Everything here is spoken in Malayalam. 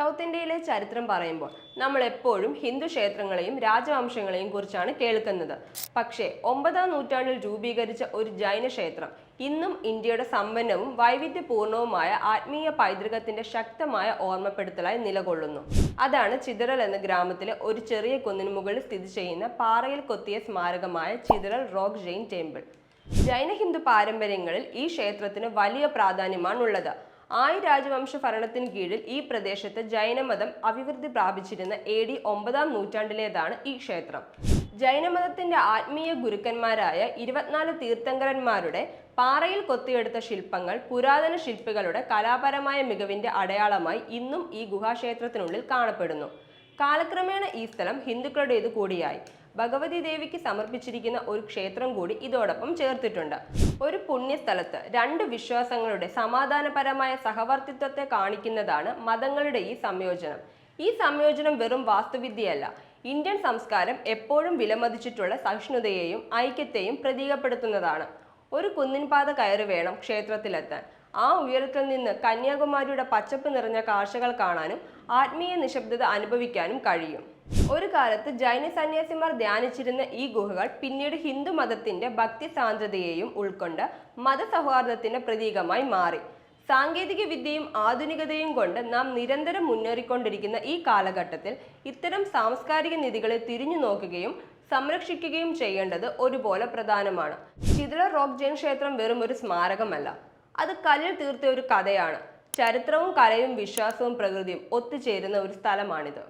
സൗത്ത് ഇന്ത്യയിലെ ചരിത്രം പറയുമ്പോൾ നമ്മൾ എപ്പോഴും ഹിന്ദു ക്ഷേത്രങ്ങളെയും രാജവംശങ്ങളെയും കുറിച്ചാണ് കേൾക്കുന്നത്. പക്ഷേ 9ാം നൂറ്റാണ്ടിൽ രൂപീകരിച്ച ഒരു ജൈന ക്ഷേത്രം ഇന്നും ഇന്ത്യയുടെ സമ്പന്നവും വൈവിധ്യപൂർണവുമായ ആത്മീയ പൈതൃകത്തിന്റെ ശക്തമായ ഓർമ്മപ്പെടുത്തലായി നിലകൊള്ളുന്നു. അതാണ് ചിതറൽ എന്ന ഗ്രാമത്തിലെ ഒരു ചെറിയ കുന്നിന് മുകളിൽ സ്ഥിതി ചെയ്യുന്ന പാറയിൽ കൊത്തിയ സ്മാരകമായ ചിതറൽ റോക്ക് ജെയിൻ ടെമ്പിൾ. ജൈന ഹിന്ദു പാരമ്പര്യങ്ങളിൽ ഈ ക്ഷേത്രത്തിന് വലിയ പ്രാധാന്യമാണുള്ളത്. രാജവംശ ഭരണത്തിന് കീഴിൽ ഈ പ്രദേശത്ത് ജൈനമതം അഭിവൃദ്ധി പ്രാപിച്ചിരുന്ന AD 9ാം നൂറ്റാണ്ടിലേതാണ് ഈ ക്ഷേത്രം. ജൈനമതത്തിന്റെ ആത്മീയ ഗുരുക്കന്മാരായ 24 തീർത്ഥങ്കരന്മാരുടെ പാറയിൽ കൊത്തിയെടുത്ത ശില്പങ്ങൾ പുരാതന ശില്പികളുടെ കലാപരമായ മികവിന്റെ അടയാളമായി ഇന്നും ഈ ഗുഹാക്ഷേത്രത്തിനുള്ളിൽ കാണപ്പെടുന്നു. കാലക്രമേണ ഈ സ്ഥലം ഹിന്ദുക്കളുടേത് കൂടിയായി. ഭഗവതി ദേവിക്ക് സമർപ്പിച്ചിരിക്കുന്ന ഒരു ക്ഷേത്രം കൂടി ഇതോടൊപ്പം ചേർത്തിട്ടുണ്ട്. ഒരു പുണ്യസ്ഥലത്ത് രണ്ട് വിശ്വാസങ്ങളുടെ സമാധാനപരമായ സഹവർത്തിത്വത്തെ കാണിക്കുന്നതാണ് മതങ്ങളുടെ ഈ സംയോജനം. ഈ സംയോജനം വെറും വാസ്തുവിദ്യയല്ല, ഇന്ത്യൻ സംസ്കാരം എപ്പോഴും വിലമതിച്ചിട്ടുള്ള സഹിഷ്ണുതയെയും ഐക്യത്തെയും പ്രതീകപ്പെടുത്തുന്നതാണ്. ഒരു കുന്നിൻപാത കയറി വേണം ക്ഷേത്രത്തിലെത്താൻ. ആ ഉയരത്തിൽ നിന്ന് കന്യാകുമാരിയുടെ പച്ചപ്പ് നിറഞ്ഞ കാഴ്ചകൾ കാണാനും ആത്മീയ നിശബ്ദത അനുഭവിക്കാനും കഴിയും. ഒരു കാലത്ത് ജൈന സന്യാസിമാർ ധ്യാനിച്ചിരുന്ന ഈ ഗുഹകൾ പിന്നീട് ഹിന്ദു മതത്തിന്റെ ഭക്തി സാന്ദ്രതയെയും ഉൾക്കൊണ്ട് മതസൗഹാർദ്ദത്തിന്റെ പ്രതീകമായി മാറി. സാങ്കേതിക വിദ്യയും ആധുനികതയും കൊണ്ട് നാം നിരന്തരം മുന്നേറിക്കൊണ്ടിരിക്കുന്ന ഈ കാലഘട്ടത്തിൽ ഇത്തരം സാംസ്കാരിക നിധികളെ തിരിഞ്ഞു നോക്കുകയും സംരക്ഷിക്കുകയും ചെയ്യേണ്ടത് ഒരുപോലെ പ്രധാനമാണ്. ചിതറൽ റോക്ക് ജെയിൻ ക്ഷേത്രം വെറും ഒരു സ്മാരകമല്ല, അത് കല്ലിൽ തീർത്ത ഒരു കഥയാണ്. ചരിത്രവും കലയും വിശ്വാസവും പ്രകൃതിയും ഒത്തുചേരുന്ന ഒരു സ്ഥലമാണിത്.